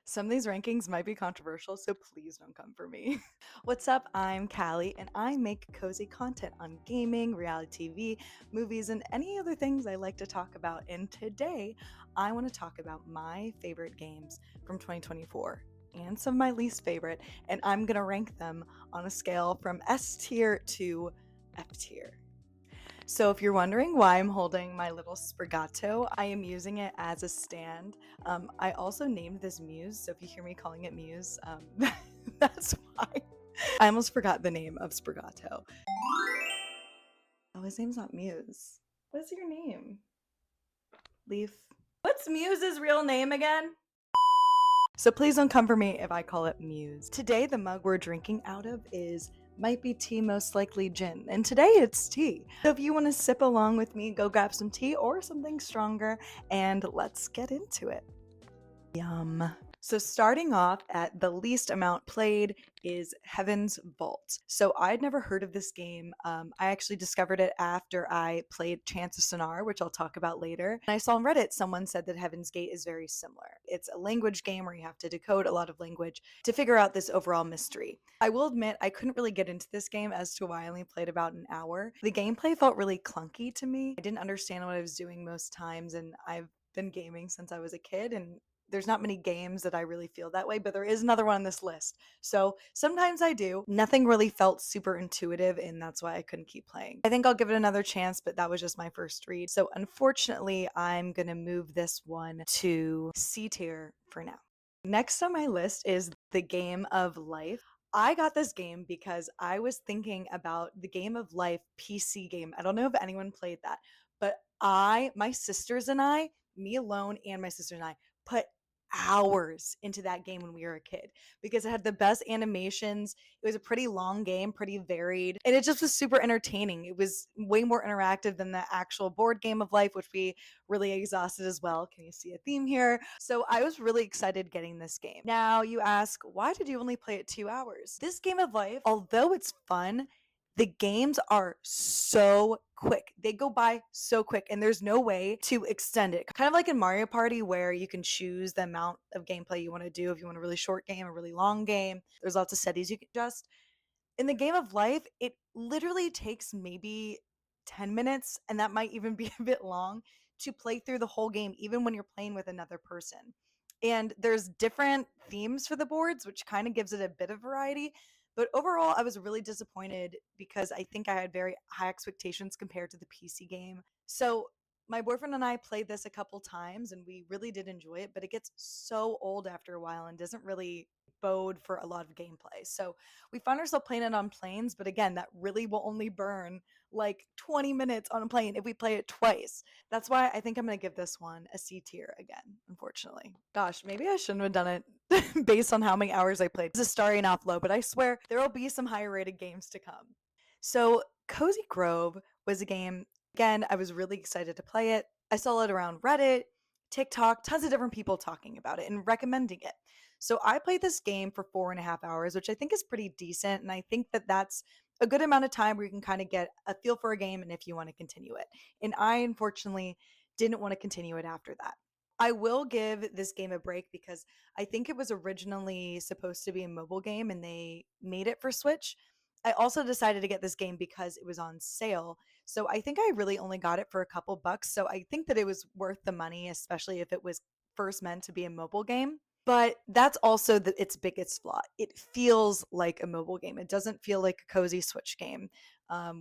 Some of these rankings might be controversial, so please don't come for me. What's up? I'm Callie, and I make cozy content on gaming, reality TV, movies, and any other things I like to talk about. And today, I want to talk about my favorite games from 2024 and some of my least favorite, and I'm going to rank them on a scale from S tier to F tier. So, if you're wondering why I'm holding my little sprigato, I am using it as a stand. I also named this Muse, so if you hear me calling it Muse, that's why. I almost forgot the name of sprigato. Oh, his name's not Muse. What is your name? Leaf. What's Muse's real name again? So please don't come for me if I call it Muse. Today, the mug we're drinking out of might be tea, most likely gin. And today it's tea. So if you want to sip along with me, go grab some tea or something stronger and let's get into it. Yum. So starting off at the least amount played is Heaven's Vault. So I'd never heard of this game. I actually discovered it after I played Chants of Sennaar, which I'll talk about later. And I saw on Reddit someone said that Heaven's Gate is very similar. It's a language game where you have to decode a lot of language to figure out this overall mystery. I will admit I couldn't really get into this game as to why I only played about an hour. The gameplay felt really clunky to me. I didn't understand what I was doing most times, and I've been gaming since I was a kid, and there's not many games that I really feel that way, but there is another one on this list. So sometimes I do. Nothing really felt super intuitive, and that's why I couldn't keep playing. I think I'll give it another chance, but that was just my first read. So unfortunately, I'm going to move this one to C tier for now. Next on my list is The Game of Life. I got this game because I was thinking about the Game of Life PC game. I don't know if anyone played that, but my sisters and I, me alone and my sister and I, put hours into that game when we were a kid because it had the best animations. It was a pretty long game, pretty varied, and it just was super entertaining. It was way more interactive than the actual board Game of Life, which we really exhausted as well. Can you see a theme here? So I was really excited getting this game. Now you ask, why did you only play it 2 hours? This Game of Life, although it's fun, the games are so quick. They go by so quick, and there's no way to extend it. Kind of like in Mario Party, where you can choose the amount of gameplay you want to do. If you want a really short game, a really long game, there's lots of settings you can adjust. In the Game of Life, it literally takes maybe 10 minutes, and that might even be a bit long, to play through the whole game, even when you're playing with another person. And there's different themes for the boards, which kind of gives it a bit of variety. But overall, I was really disappointed because I think I had very high expectations compared to the PC game. So my boyfriend and I played this a couple times and we really did enjoy it, but it gets so old after a while and doesn't really bode for a lot of gameplay. So we found ourselves playing it on planes, but again, that really will only burn like 20 minutes on a plane if we play it twice. That's why I think I'm going to give this one a C tier again, unfortunately. Gosh, maybe I shouldn't have done it based on how many hours I played. This is starting off low, but I swear there will be some higher rated games to come. So, Cozy Grove was a game, again, I was really excited to play it. I saw it around Reddit, TikTok, tons of different people talking about it and recommending it. So, I played this game for 4.5 hours, which I think is pretty decent. And I think that that's a good amount of time where you can kind of get a feel for a game and if you want to continue it. And I unfortunately didn't want to continue it after that. I will give this game a break because I think it was originally supposed to be a mobile game and they made it for Switch. I also decided to get this game because it was on sale. So I think I really only got it for a couple bucks. So I think that it was worth the money, especially if it was first meant to be a mobile game. But that's also its biggest flaw. It feels like a mobile game. It doesn't feel like a cozy Switch game,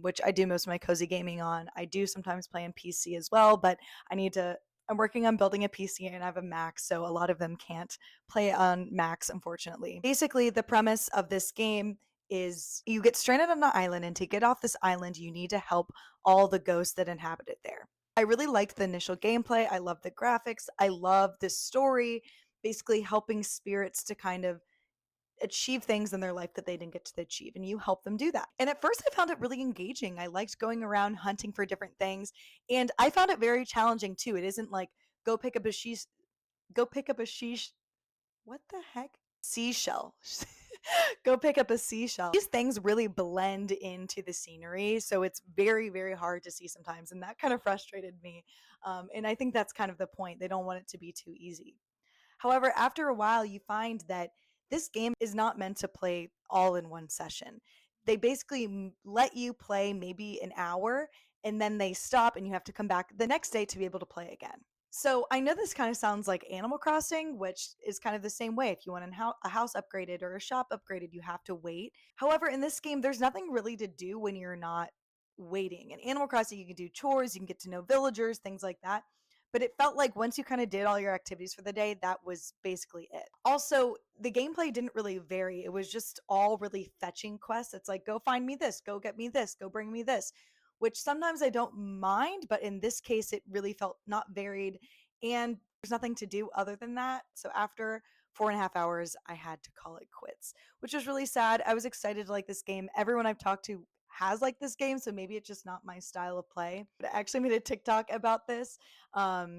which I do most of my cozy gaming on. I do sometimes play on PC as well, but I need to. I'm working on building a PC and I have a Mac, so a lot of them can't play on Macs, unfortunately. Basically, the premise of this game is you get stranded on an island, and to get off this island, you need to help all the ghosts that inhabit it there. I really liked the initial gameplay. I love the graphics. I love the story, basically helping spirits to kind of achieve things in their life that they didn't get to achieve, and you help them do that. And at first I found it really engaging. I liked going around hunting for different things, and I found it very challenging too. It isn't like go pick up a sheesh go pick up a sheesh what the heck? Seashell. Go pick up a seashell. These things really blend into the scenery, so it's very, very hard to see sometimes, and that kind of frustrated me. And I think that's kind of the point. They don't want it to be too easy. However, after a while, you find that this game is not meant to play all in one session. They basically let you play maybe an hour and then they stop and you have to come back the next day to be able to play again. So I know this kind of sounds like Animal Crossing, which is kind of the same way. If you want a house upgraded or a shop upgraded, you have to wait. However, in this game, there's nothing really to do when you're not waiting. In Animal Crossing, you can do chores, you can get to know villagers, things like that. But it felt like once you kind of did all your activities for the day, that was basically it. Also, the gameplay didn't really vary. It was just all really fetching quests. It's like, go find me this, go get me this, go bring me this, which sometimes I don't mind. But in this case, it really felt not varied. And there's nothing to do other than that. So after 4.5 hours, I had to call it quits, which was really sad. I was excited to like this game. Everyone I've talked to has like this game, so maybe it's just not my style of play. But I actually made a TikTok about this,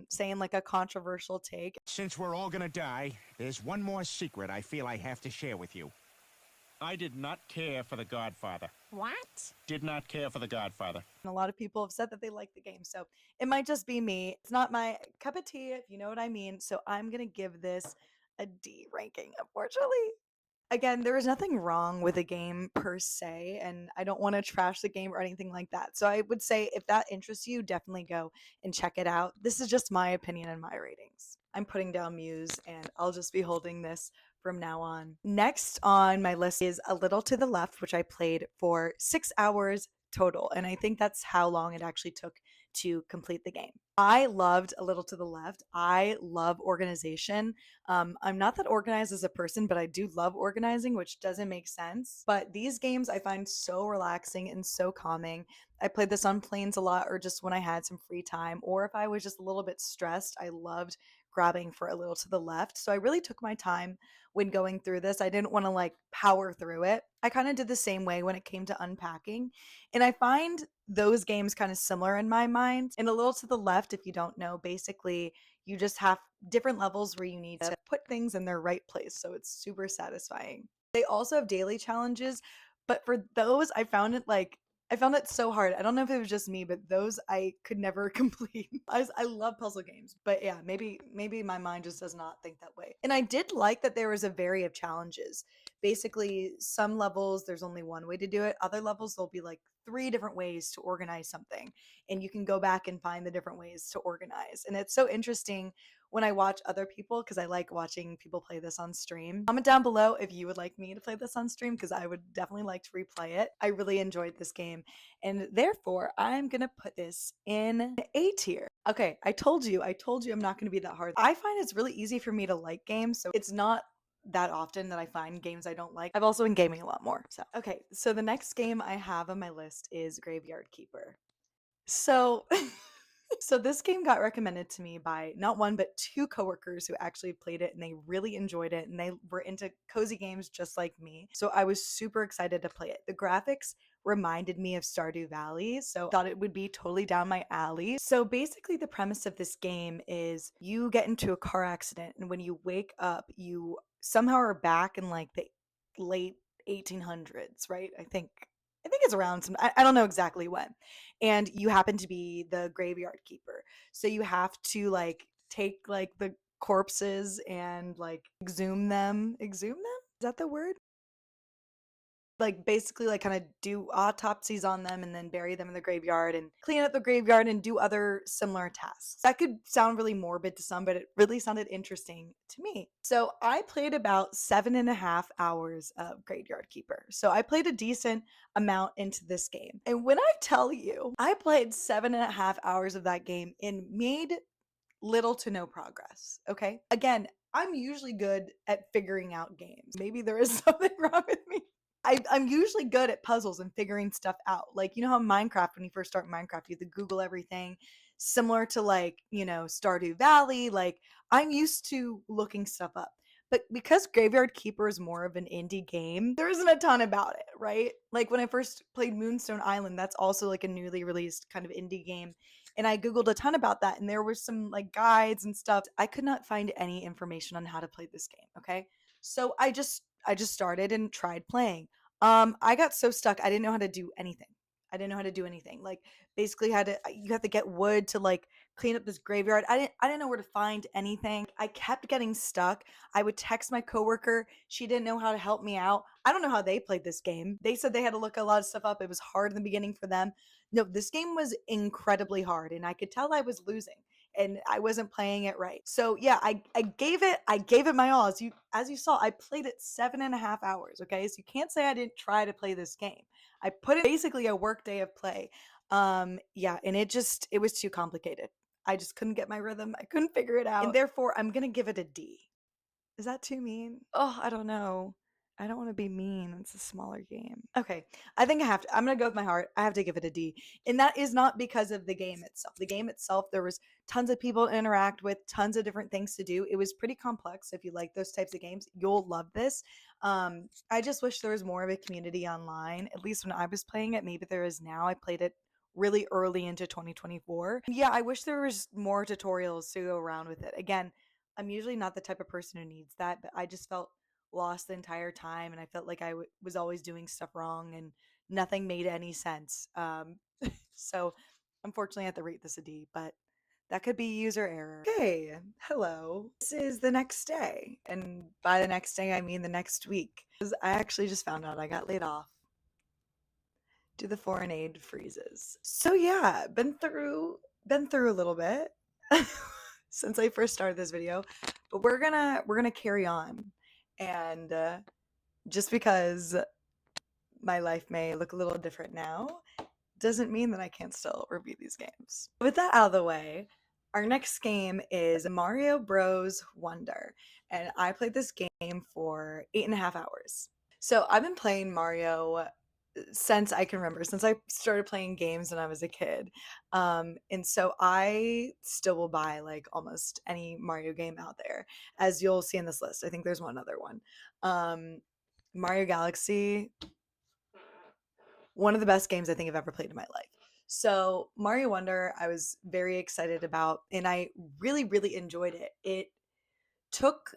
saying like a controversial take. Since we're all gonna die, there's one more secret I feel I have to share with you. I did not care for The Godfather. What? Did not care for The Godfather. And a lot of people have said that they like the game, so it might just be me. It's not my cup of tea, if you know what I mean. So I'm gonna give this a D ranking, unfortunately. Again, there is nothing wrong with a game per se, and I don't want to trash the game or anything like that. So I would say if that interests you, definitely go and check it out. This is just my opinion and my ratings. I'm putting down Muse, and I'll just be holding this from now on. Next on my list is A Little to the Left, which I played for 6 hours total, and I think that's how long it actually took to complete the game. I loved A Little to the Left. I love organization. I'm not that organized as a person, but I do love organizing, which doesn't make sense. But these games I find so relaxing and so calming. I played this on planes a lot, or just when I had some free time, or if I was just a little bit stressed, I loved grabbing for A Little to the Left. So I really took my time when going through this. I didn't want to like power through it. I kind of did the same way when it came to unpacking. And I find those games kind of similar in my mind. And A Little to the Left, if you don't know, basically you just have different levels where you need to put things in their right place. So it's super satisfying. They also have daily challenges, but for those, I found it so hard. I don't know if it was just me, but those I could never complete. I love puzzle games, but yeah, maybe my mind just does not think that way. And I did like that there was a variety of challenges. Basically, some levels there's only one way to do it. Other levels there'll be like three different ways to organize something, and you can go back and find the different ways to organize. And it's so interesting when I watch other people, because I like watching people play this on stream. Comment down below if you would like me to play this on stream, because I would definitely like to replay it. I really enjoyed this game, and therefore I'm gonna put this in A tier. Okay, I told you I'm not gonna be that hard. I find it's really easy for me to like games, so it's not that often that I find games I don't like. I've also been gaming a lot more. So okay, so the next game I have on my list is Graveyard Keeper. So So this game got recommended to me by not one but two coworkers who actually played it and they really enjoyed it and they were into cozy games just like me. So I was super excited to play it. The graphics reminded me of Stardew Valley, so I thought it would be totally down my alley. So basically the premise of this game is you get into a car accident and when you wake up, you somehow are back in like the late 1800s, right? I think it's around some I don't know exactly when, and you happen to be the graveyard keeper. So you have to like take like the corpses and like exhume them. Exhume them? Is that the word? Like basically like kind of do autopsies on them and then bury them in the graveyard and clean up the graveyard and do other similar tasks. That could sound really morbid to some, but it really sounded interesting to me. So I played about 7.5 hours of Graveyard Keeper. So I played a decent amount into this game. And when I tell you, I played 7.5 hours of that game and made little to no progress. Okay. Again, I'm usually good at figuring out games. Maybe there is something wrong with me. I'm usually good at puzzles and figuring stuff out. Like, you know how Minecraft, when you first start Minecraft, you have to Google everything, similar to like, Stardew Valley. Like, I'm used to looking stuff up. But because Graveyard Keeper is more of an indie game, there isn't a ton about it, right? Like when I first played Moonstone Island, that's also like a newly released kind of indie game. And I Googled a ton about that, and there was some like guides and stuff. I could not find any information on how to play this game. Okay. So I just started and tried playing. I got so stuck. I didn't know how to do anything. I didn't know how to do anything. Like basically you have to get wood to like clean up this graveyard. I didn't know where to find anything. I kept getting stuck. I would text my coworker. She didn't know how to help me out. I don't know how they played this game. They said they had to look a lot of stuff up. It was hard in the beginning for them. No, this game was incredibly hard, and I could tell I was losing and I wasn't playing it right. So yeah, I gave it my all. As you saw, I played it 7.5 hours. Okay, so you can't say I didn't try to play this game. I put it basically a work day of play. Yeah, and it was too complicated. I just couldn't get my rhythm. I couldn't figure it out. And therefore, I'm gonna give it a D. Is that too mean? Oh, I don't know. I don't want to be mean. It's a smaller game. Okay, I think I have to. I'm gonna go with my heart. I have to give it a D, and that is not because of the game itself. The game itself, there was tons of people to interact with, tons of different things to do. It was pretty complex. If you like those types of games, you'll love this. I just wish there was more of a community online. At least when I was playing it, maybe there is now. I played it really early into 2024. Yeah, I wish there was more tutorials to go around with it. Again, I'm usually not the type of person who needs that, but I just felt lost the entire time, and I felt like was always doing stuff wrong, and nothing made any sense. So unfortunately, I have to rate this a D, but that could be user error. Okay, hello. This is the next day, and by the next day, I mean the next week. 'Cause I actually just found out I got laid off. Do the foreign aid freezes. So yeah, been through a little bit since I first started this video, but we're gonna carry on, and just because my life may look a little different now doesn't mean that I can't still review these games. With that out of the way, our next game is Mario Bros. Wonder, and I played this game for 8.5 hours. So I've been playing Mario since I can remember, since I started playing games when I was a kid. And so I still will buy like almost any Mario game out there, as you'll see in this list. I think there's one other one. Mario Galaxy, one of the best games I think I've ever played in my life. So Mario Wonder, I was very excited about, and I really enjoyed it. It took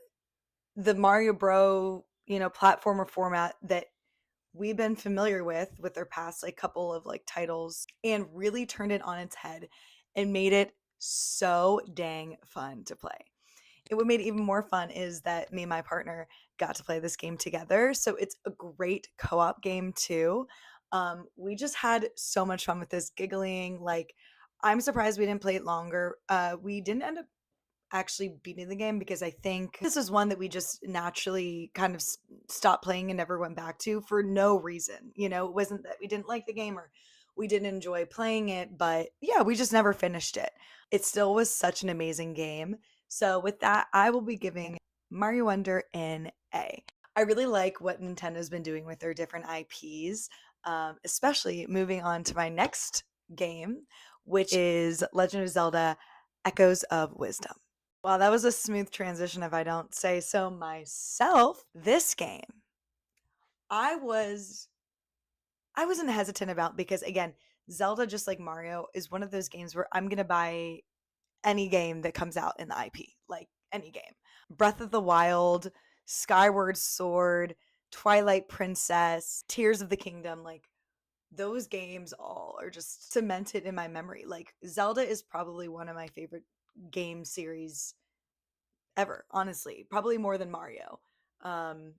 the Mario Bro, platformer format that we've been familiar with their past like couple of like titles, and really turned it on its head and made it so dang fun to play. And what made it even more fun is that me and my partner got to play this game together. So it's a great co-op game too. We just had so much fun with this, giggling. Like, I'm surprised we didn't play it longer. We didn't end up actually beating the game because I think this is one that we just naturally kind of stopped playing and never went back to for no reason. It wasn't that we didn't like the game or we didn't enjoy playing it, but yeah, we just never finished it. It still was such an amazing game. So with that, I will be giving Mario Wonder an A. I really like what Nintendo's been doing with their different IPs, especially moving on to my next game, which is Legend of Zelda Echoes of Wisdom. Well, that was a smooth transition if I don't say so myself. This game, I was I wasn't hesitant about, because again, Zelda, just like Mario, is one of those games where I'm going to buy any game that comes out in the IP, like any game. Breath of the Wild, Skyward Sword, Twilight Princess, Tears of the Kingdom, like those games all are just cemented in my memory. Like Zelda is probably one of my favorite game series ever, honestly, probably more than Mario. Um,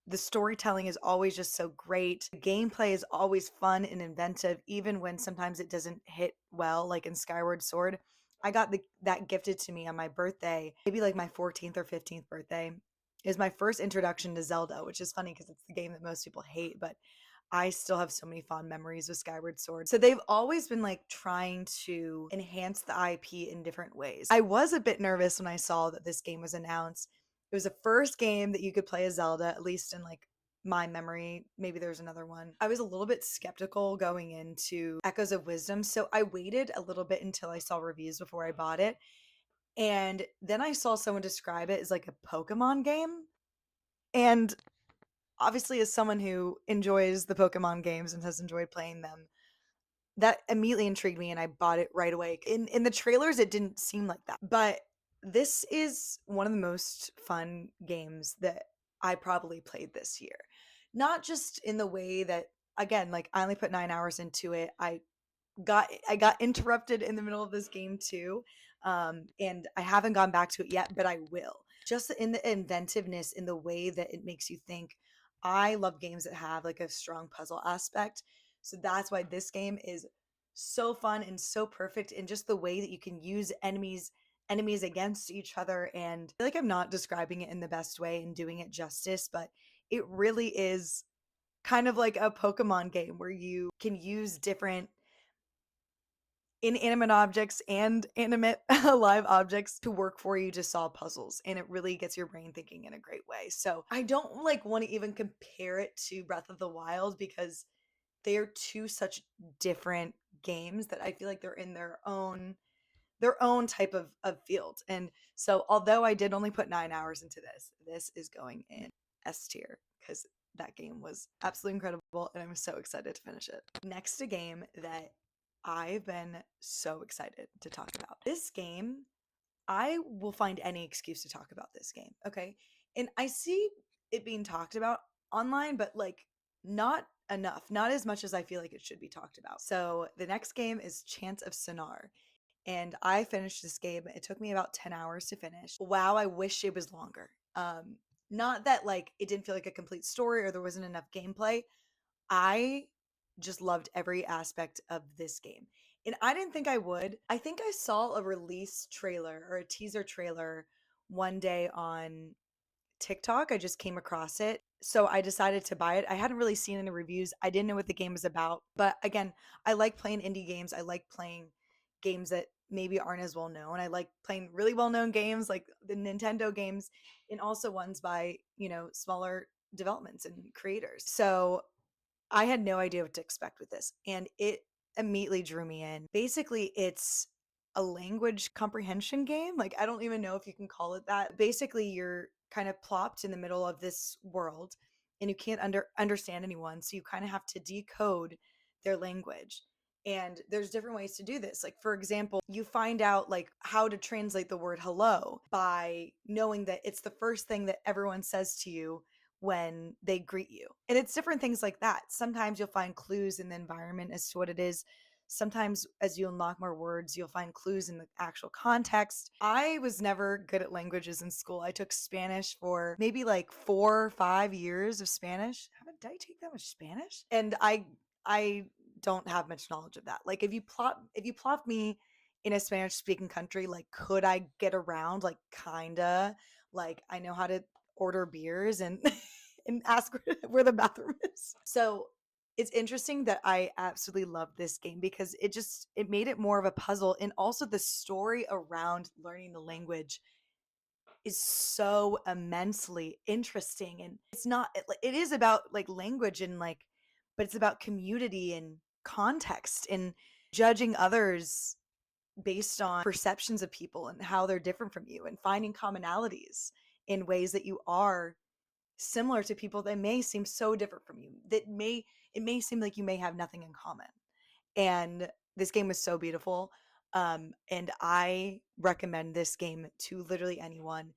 the storytelling is always just so great. The gameplay is always fun and inventive, even when sometimes it doesn't hit well, like in Skyward Sword. I got that gifted to me on my birthday, maybe like my 14th or 15th birthday. Is my first introduction to Zelda, which is funny because it's the game that most people hate, but I still have so many fond memories with Skyward Sword. So they've always been like trying to enhance the IP in different ways. I was a bit nervous when I saw that this game was announced. It was the first game that you could play as Zelda, at least in like my memory. Maybe there's another one. I was a little bit skeptical going into Echoes of Wisdom, so I waited a little bit until I saw reviews before I bought it. And then I saw someone describe it as like a Pokemon game. And obviously, as someone who enjoys the Pokemon games and has enjoyed playing them, that immediately intrigued me and I bought it right away. In the trailers, it didn't seem like that. But this is one of the most fun games that I probably played this year. Not just in the way that, again, like I only put 9 hours into it. I got interrupted in the middle of this game too. And I haven't gone back to it yet, but I will. Just in the inventiveness, in the way that it makes you think. I love games that have like a strong puzzle aspect. So that's why this game is so fun and so perfect in just the way that you can use enemies against each other. And I feel like I'm not describing it in the best way and doing it justice, but it really is kind of like a Pokemon game where you can use different inanimate objects and animate live objects to work for you to solve puzzles, and it really gets your brain thinking in a great way. So I don't like want to even compare it to Breath of the Wild because they're two such different games that I feel like they're in their own type of field. And so although I did only put 9 hours into this is going in S tier because that game was absolutely incredible and I'm so excited to finish it. Next, a game that I've been so excited to talk about. This game, I will find any excuse to talk about this game, okay? And I see it being talked about online, but like not enough, not as much as I feel like it should be talked about. So the next game is Chants of Sennaar, and I finished this game. It took me about 10 hours to finish. Wow, I wish it was longer. Not that like it didn't feel like a complete story or there wasn't enough gameplay. I just loved every aspect of this game. And I didn't think I would. I think I saw a release trailer or a teaser trailer one day on TikTok. I just came across it. So I decided to buy it. I hadn't really seen any reviews. I didn't know what the game was about. But again, I like playing indie games. I like playing games that maybe aren't as well known. I like playing really well known games like the Nintendo games and also ones by, smaller developments and creators. So I had no idea what to expect with this, and it immediately drew me in. Basically, it's a language comprehension game. Like, I don't even know if you can call it that. Basically, you're kind of plopped in the middle of this world and you can't understand anyone, so you kind of have to decode their language. And there's different ways to do this. Like, for example, you find out like how to translate the word hello by knowing that it's the first thing that everyone says to you when they greet you. And it's different things like that. Sometimes you'll find clues in the environment as to what it is. Sometimes, as you unlock more words, you'll find clues in the actual context. I was never good at languages in school. I took Spanish for maybe like 4 or 5 years of Spanish. Did I take that much Spanish? And I don't have much knowledge of that. Like if you plop me in a Spanish speaking country, like could I get around? Like kinda. Like I know how to order beers and and ask where the bathroom is. So it's interesting that I absolutely love this game because it made it more of a puzzle, and also the story around learning the language is so immensely interesting. And it's not it is about like language and like, but it's about community and context and judging others based on perceptions of people and how they're different from you and finding commonalities in ways that you are similar to people that may seem so different from you, that it may seem like you may have nothing in common. And this game was so beautiful. And I recommend this game to literally anyone.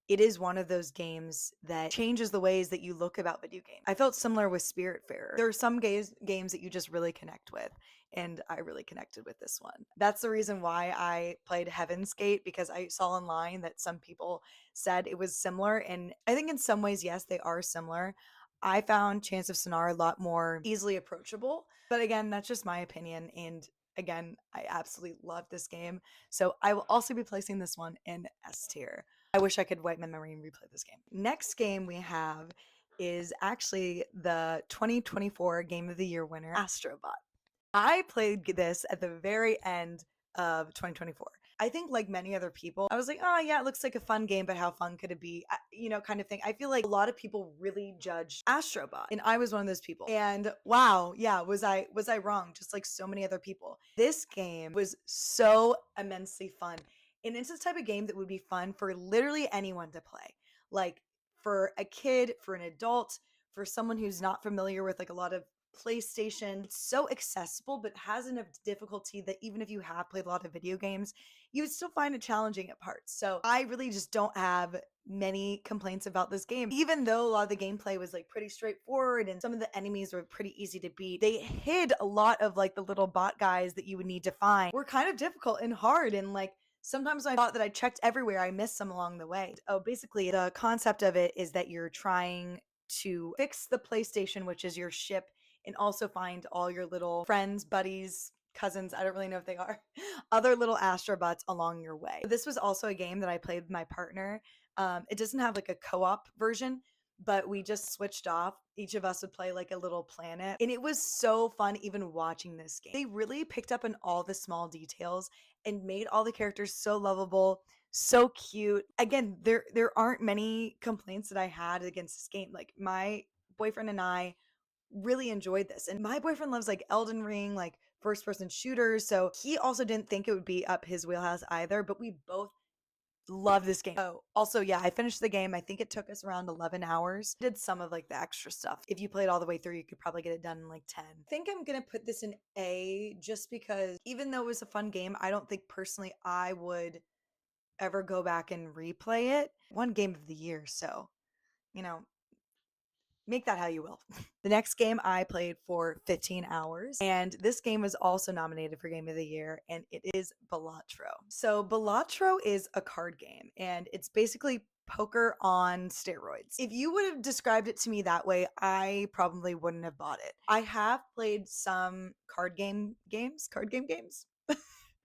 It is one of those games that changes the ways that you look about video games. I felt similar with Spiritfarer. There are some games that you just really connect with, and I really connected with this one. That's the reason why I played Heaven's Gate, because I saw online that some people said it was similar, and I think in some ways, yes, they are similar. I found Chants of Sennaar a lot more easily approachable, but again, that's just my opinion. And again, I absolutely love this game. So I will also be placing this one in S tier. I wish I could wipe my memory and replay this game. Next game we have is actually the 2024 Game of the Year winner, Astro Bot. I played this at the very end of 2024. I think, like many other people, I was like, oh, yeah, it looks like a fun game, but how fun could it be? Kind of thing. I feel like a lot of people really judge Astro Bot, and I was one of those people. And wow, yeah, was I wrong? Just like so many other people. This game was so immensely fun. And it's the type of game that would be fun for literally anyone to play. Like for a kid, for an adult, for someone who's not familiar with like a lot of PlayStation. It's so accessible, but has enough difficulty that even if you have played a lot of video games, you would still find it challenging at parts. So I really just don't have many complaints about this game. Even though a lot of the gameplay was like pretty straightforward and some of the enemies were pretty easy to beat, they hid a lot of like the little bot guys that you would need to find were kind of difficult and hard, and like sometimes I thought that I checked everywhere, I missed some along the way. Oh, basically the concept of it is that you're trying to fix the PlayStation, which is your ship, and also find all your little friends, buddies, cousins, I don't really know if they are, other little Astro Bots along your way. This was also a game that I played with my partner. It doesn't have like a co-op version, but we just switched off. Each of us would play like a little planet. And it was so fun even watching this game. They really picked up on all the small details and made all the characters so lovable, so cute. Again, there aren't many complaints that I had against this game. Like my boyfriend and I really enjoyed this. And my boyfriend loves like Elden Ring, like first person shooters. So he also didn't think it would be up his wheelhouse either, but we both love this game. Oh, also, yeah, I finished the game. I think it took us around 11 hours. Did some of like the extra stuff. If you played all the way through, you could probably get it done in like 10. I think I'm going to put this in A just because even though it was a fun game, I don't think personally I would ever go back and replay it. One game of the year, so, you know, make that how you will. The next game I played for 15 hours, and this game was also nominated for Game of the Year, and it is Balatro. So, Balatro is a card game, and it's basically poker on steroids. If you would have described it to me that way, I probably wouldn't have bought it. I have played some card game games,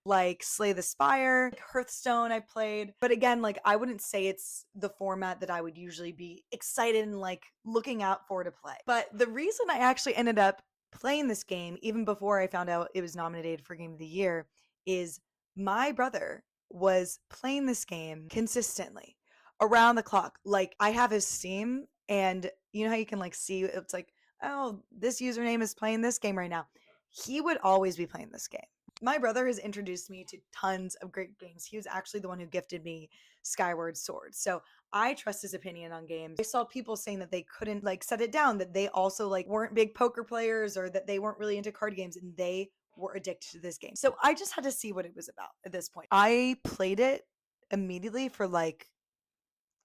like Slay the Spire, like Hearthstone I played. But again, like I wouldn't say it's the format that I would usually be excited and like looking out for to play. But the reason I actually ended up playing this game, even before I found out it was nominated for Game of the Year, is my brother was playing this game consistently around the clock. Like I have his Steam, and you know how you can like see it's like, oh, this username is playing this game right now. He would always be playing this game. My brother has introduced me to tons of great games. He was actually the one who gifted me Skyward Sword. So I trust his opinion on games. I saw people saying that they couldn't like set it down, that they also like weren't big poker players or that they weren't really into card games, and they were addicted to this game. So I just had to see what it was about at this point. I played it immediately for like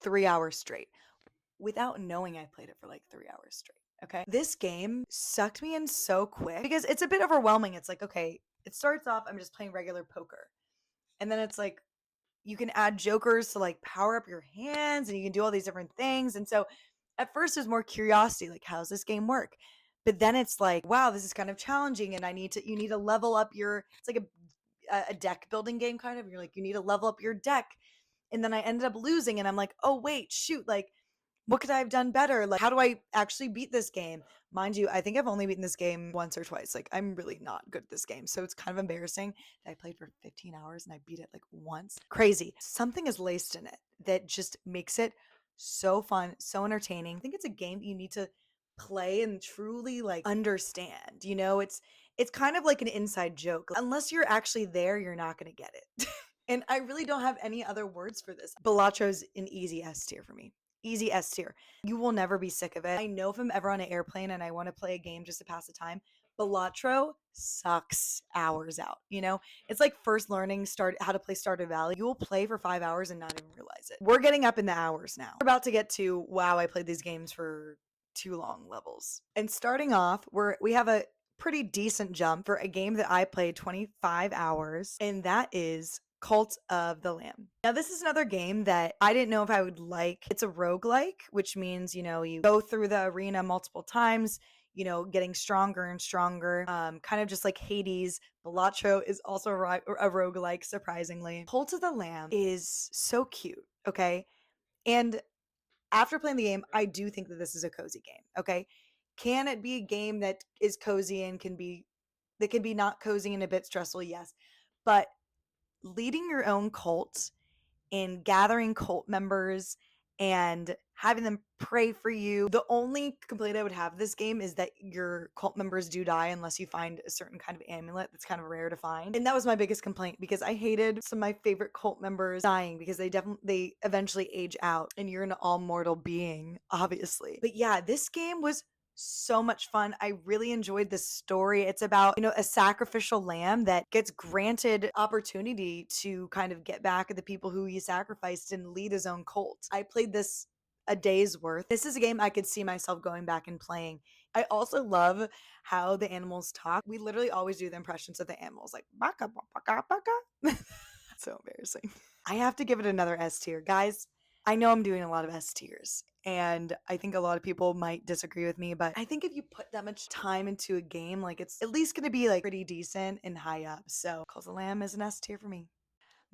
3 hours straight without knowing I played it for like 3 hours straight. Okay. This game sucked me in so quick because it's a bit overwhelming. It's like, okay, it starts off, I'm just playing regular poker. And then it's like, you can add jokers to like power up your hands and you can do all these different things. And so at first there's more curiosity, like, how does this game work? But then it's like, wow, this is kind of challenging. And you need to level up it's like a deck building game kind of. You're like, you need to level up your deck. And then I ended up losing and I'm like, oh, wait, shoot, like, what could I have done better? Like, how do I actually beat this game? Mind you, I think I've only beaten this game once or twice. Like, I'm really not good at this game. So it's kind of embarrassing that I played for 15 hours and I beat it like once. Crazy. Something is laced in it that just makes it so fun, so entertaining. I think it's a game that you need to play and truly like understand. You know, it's kind of like an inside joke. Unless you're actually there, you're not going to get it. And I really don't have any other words for this. Balatro's an easy S tier for me. Easy S tier. You will never be sick of it. I know if I'm ever on an airplane and I want to play a game just to pass the time, Balatro sucks hours out. You know, it's like first learning how to play Stardew Valley. You will play for 5 hours and not even realize it. We're getting up in the hours now. We're about to get to, wow, I played these games for too long levels. And starting off, we have a pretty decent jump for a game that I played 25 hours, and that is Cult of the Lamb. Now, this is another game that I didn't know if I would like. It's a roguelike, which means, you know, you go through the arena multiple times, you know, getting stronger and stronger, kind of just like Hades. Balatro is also a roguelike, surprisingly. Cult of the Lamb is so cute, okay? And after playing the game, I do think that this is a cozy game, okay? Can it be a game that is cozy and can be not cozy and a bit stressful? Yes. But leading your own cult and gathering cult members and having them pray for you. The only complaint I would have this game is that your cult members do die unless you find a certain kind of amulet that's kind of rare to find. And that was my biggest complaint because I hated some of my favorite cult members dying because they eventually age out and you're an all mortal being, obviously. But yeah, this game was so much fun. I really enjoyed this story. It's about, a sacrificial lamb that gets granted opportunity to kind of get back at the people who he sacrificed and lead his own cult. I played this a day's worth. This is a game I could see myself going back and playing. I also love how the animals talk. We literally always do the impressions of the animals, like baka baka baka. So embarrassing. I have to give it another S tier. Guys, I know I'm doing a lot of S tiers, and I think a lot of people might disagree with me, but I think if you put that much time into a game, like it's at least going to be like pretty decent and high up. So, Calls of the Lamb is an S tier for me.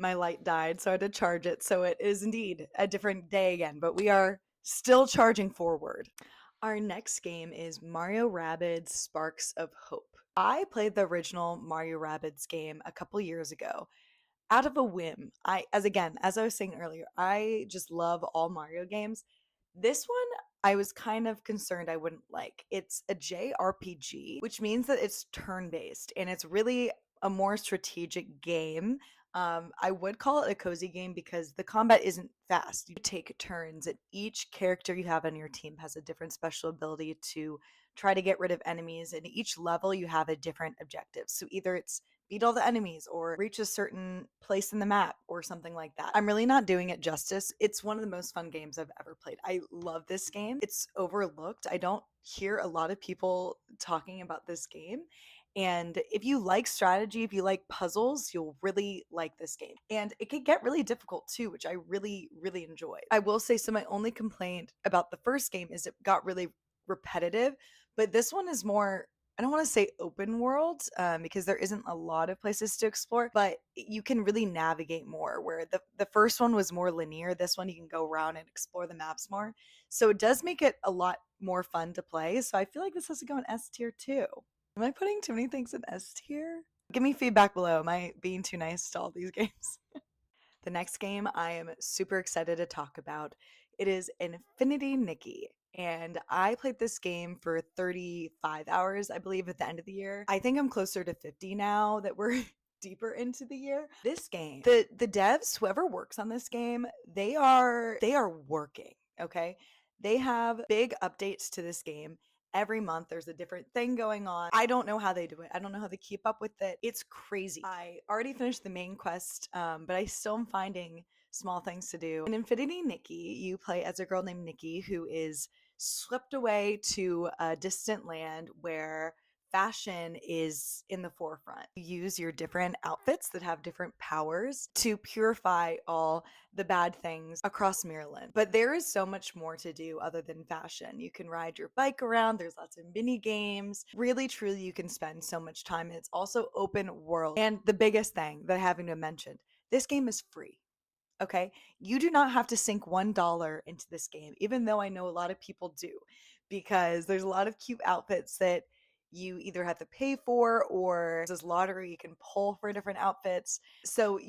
My light died, so I had to charge it. So it is indeed a different day again, but we are still charging forward. Our next game is Mario Rabbids Sparks of Hope. I played the original Mario Rabbids game a couple years ago out of a whim. As I was saying earlier, I just love all Mario games. This one I was kind of concerned I wouldn't like. It's a JRPG, which means that it's turn-based and it's really a more strategic game. I would call it a cozy game because the combat isn't fast. You take turns, and each character you have on your team has a different special ability to try to get rid of enemies. And each level, you have a different objective. So either it's beat all the enemies or reach a certain place in the map or something like that. I'm really not doing it justice. It's one of the most fun games I've ever played. I love this game. It's overlooked. I don't hear a lot of people talking about this game. And if you like strategy, if you like puzzles, you'll really like this game. And it can get really difficult too, which I really, really enjoy. I will say, so my only complaint about the first game is it got really repetitive, but this one is more, I don't want to say open world because there isn't a lot of places to explore, but you can really navigate more. Where the first one was more linear, this one you can go around and explore the maps more. So it does make it a lot more fun to play. So I feel like this has to go in S tier too. Am I putting too many things in S tier? Give me feedback below. Am I being too nice to all these games? The next game I am super excited to talk about. It is Infinity Nikki. And I played this game for 35 hours, I believe, at the end of the year. I think I'm closer to 50 now that we're deeper into the year. This game, the devs, whoever works on this game, they are working, okay? They have big updates to this game. Every month there's a different thing going on. I don't know how they do it. I don't know how they keep up with it. It's crazy. I already finished the main quest, but I still am finding small things to do. In Infinity Nikki, you play as a girl named Nikki who is swept away to a distant land where fashion is in the forefront. You use your different outfits that have different powers to purify all the bad things across Maryland. But there is so much more to do other than fashion. You can ride your bike around, there's lots of mini games. Really, truly, you can spend so much time. It's also open world. And the biggest thing that I haven't even mentioned, this game is free. Okay. You do not have to sink $1 into this game, even though I know a lot of people do, because there's a lot of cute outfits that you either have to pay for or there's this lottery you can pull for different outfits. So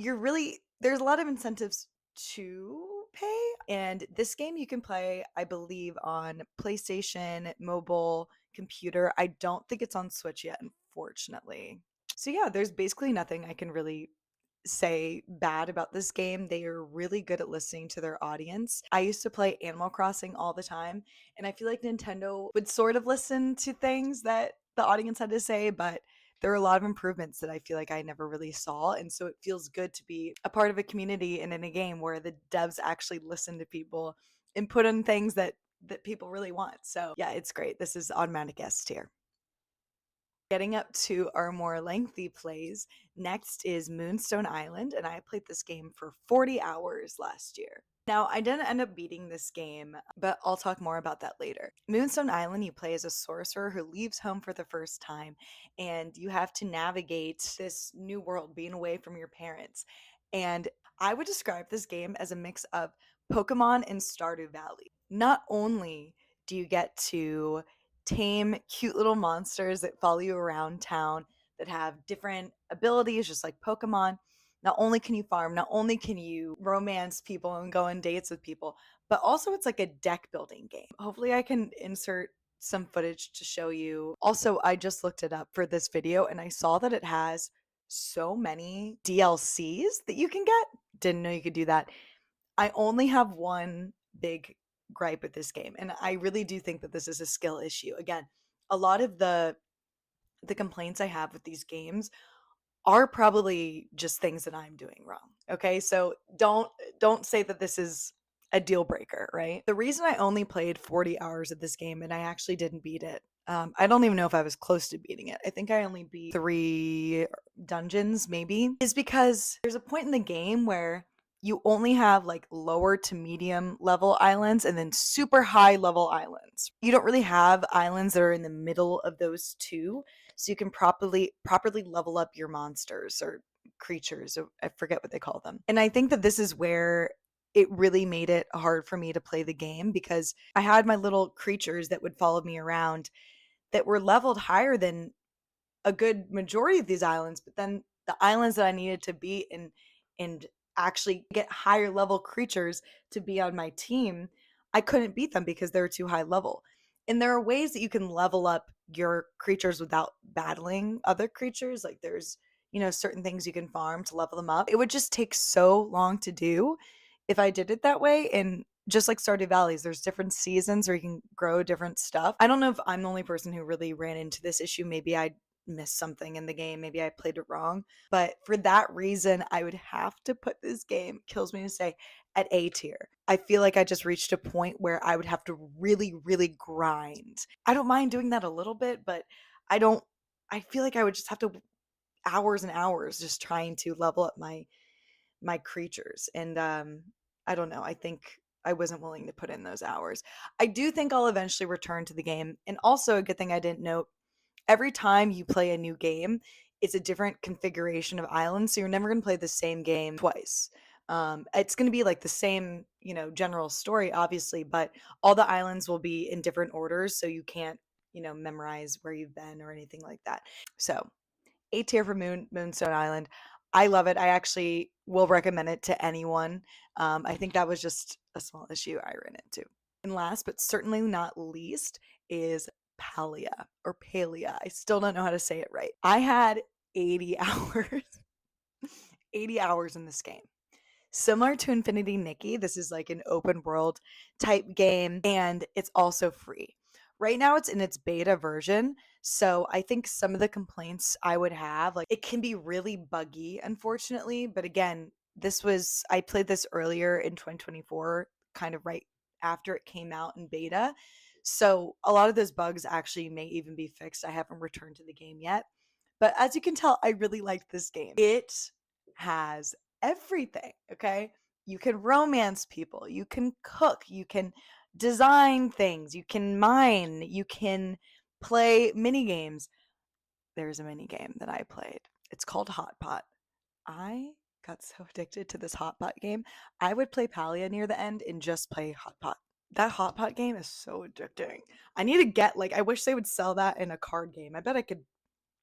there's a lot of incentives to pay. And this game you can play, I believe, on PlayStation, mobile, computer. I don't think it's on Switch yet, unfortunately. So yeah, there's basically nothing I can really say bad about this game. They are really good at listening to their audience. I used to play Animal Crossing all the time, and I feel like Nintendo would sort of listen to things that the audience had to say, but there are a lot of improvements that I feel like I never really saw. And so it feels good to be a part of a community and in a game where the devs actually listen to people and put in things that people really want. So yeah, it's great. This is automatic S tier. Getting up to our more lengthy plays, next is Moonstone Island, and I played this game for 40 hours last year. Now, I didn't end up beating this game, but I'll talk more about that later. Moonstone Island, you play as a sorcerer who leaves home for the first time, and you have to navigate this new world, being away from your parents. And I would describe this game as a mix of Pokemon and Stardew Valley. Not only do you get to tame cute little monsters that follow you around town that have different abilities, just like Pokemon. Not only can you farm, not only can you romance people and go on dates with people, but also it's like a deck building game. Hopefully, I can insert some footage to show you. Also, I just looked it up for this video and I saw that it has so many DLCs that you can get. Didn't know you could do that. I only have one big gripe with this game, and I really do think that this is a skill issue. Again, a lot of the complaints I have with these games are probably just things that I'm doing wrong. Okay? So don't say that this is a deal breaker, right? The reason I only played 40 hours of this game and I actually didn't beat it. I don't even know if I was close to beating it. I think I only beat 3 dungeons maybe, is because there's a point in the game where you only have like lower to medium level islands and then super high level islands. You don't really have islands that are in the middle of those two, so you can properly level up your monsters or creatures. I forget what they call them. And I think that this is where it really made it hard for me to play the game, because I had my little creatures that would follow me around that were leveled higher than a good majority of these islands, but then the islands that I needed to beat and actually get higher level creatures to be on my team, I couldn't beat them because they were too high level. And there are ways that you can level up your creatures without battling other creatures. Like there's, certain things you can farm to level them up. It would just take so long to do if I did it that way. And just like Stardew Valleys, there's different seasons where you can grow different stuff. I don't know if I'm the only person who really ran into this issue. Maybe I missed something in the game. Maybe I played it wrong. But for that reason, I would have to put this game, kills me to say, at A tier. I feel like I just reached a point where I would have to really, really grind. I don't mind doing that a little bit, but I feel like I would just have to hours and hours just trying to level up my creatures. And I don't know. I think I wasn't willing to put in those hours. I do think I'll eventually return to the game. And also a good thing I didn't note, every time you play a new game, it's a different configuration of islands. So you're never going to play the same game twice. It's going to be like the same, general story, obviously, but all the islands will be in different orders. So you can't, memorize where you've been or anything like that. So A tier for Moonstone Island. I love it. I actually will recommend it to anyone. I think that was just a small issue I ran into. And last but certainly not least is Palia or Palia. I still don't know how to say it right. I had 80 hours, 80 hours in this game. Similar to Infinity Nikki, this is like an open world type game, and it's also free. Right now, it's in its beta version. So I think some of the complaints I would have, like it can be really buggy, unfortunately. But again, I played this earlier in 2024, kind of right after it came out in beta. So a lot of those bugs actually may even be fixed. I haven't returned to the game yet. But as you can tell, I really like this game. It has everything, okay? You can romance people, you can cook, you can design things, you can mine, you can play mini games. There's a mini game that I played. It's called Hot Pot. I got so addicted to this Hot Pot game. I would play Palia near the end and just play Hot Pot. That Hot Pot game is so addicting. I need to get I wish they would sell that in a card game. I bet I could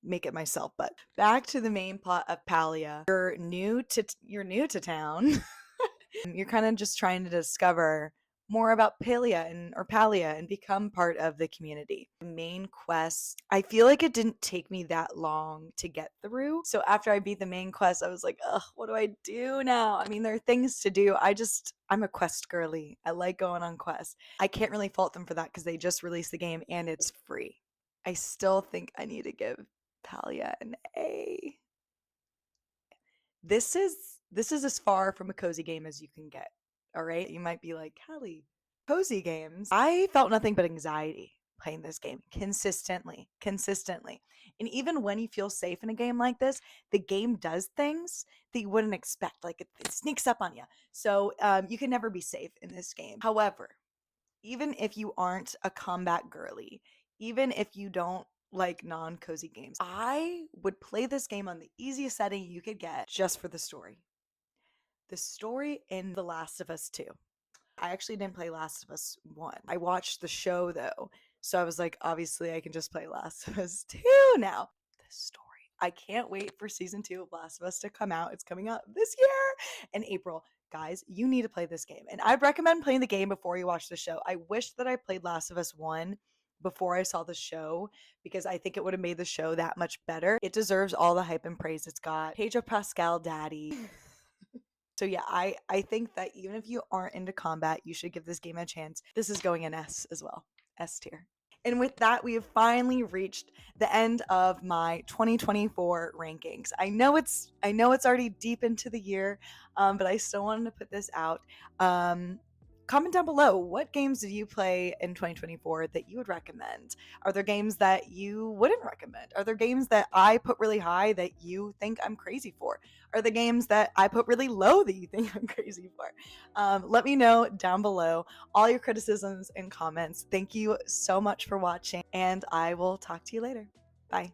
make it myself. But back to the main plot of Palia. You're new to town. You're kind of just trying to discover more about Palia and become part of the community. The main quest, I feel like it didn't take me that long to get through. So after I beat the main quest, I was like, ugh, what do I do now? I mean, there are things to do. I'm a quest girly. I like going on quests. I can't really fault them for that because they just released the game and it's free. I still think I need to give Palia an A. This is as far from a cozy game as you can get. All right? You might be like, "Callie, cozy games." I felt nothing but anxiety playing this game consistently, consistently. And even when you feel safe in a game like this, the game does things that you wouldn't expect. Like it sneaks up on you. So you can never be safe in this game. However, even if you aren't a combat girly, even if you don't like non-cozy games, I would play this game on the easiest setting you could get just for the story. The story in The Last of Us 2. I actually didn't play Last of Us 1. I watched the show though. So I was like, obviously I can just play Last of Us 2 now. The story. I can't wait for season 2 of Last of Us to come out. It's coming out this year in April. Guys, you need to play this game. And I'd recommend playing the game before you watch the show. I wish that I played Last of Us 1 before I saw the show because I think it would have made the show that much better. It deserves all the hype and praise it's got. Pedro Pascal daddy. So yeah, I think that even if you aren't into combat, you should give this game a chance. This is going in S as well, S tier. And with that, we have finally reached the end of my 2024 rankings. I know it's already deep into the year, but I still wanted to put this out. Comment down below, what games did you play in 2024 that you would recommend? Are there games that you wouldn't recommend? Are there games that I put really high that you think I'm crazy for? Are the games that I put really low that you think I'm crazy for? Let me know down below all your criticisms and comments. Thank you so much for watching, and I will talk to you later. Bye.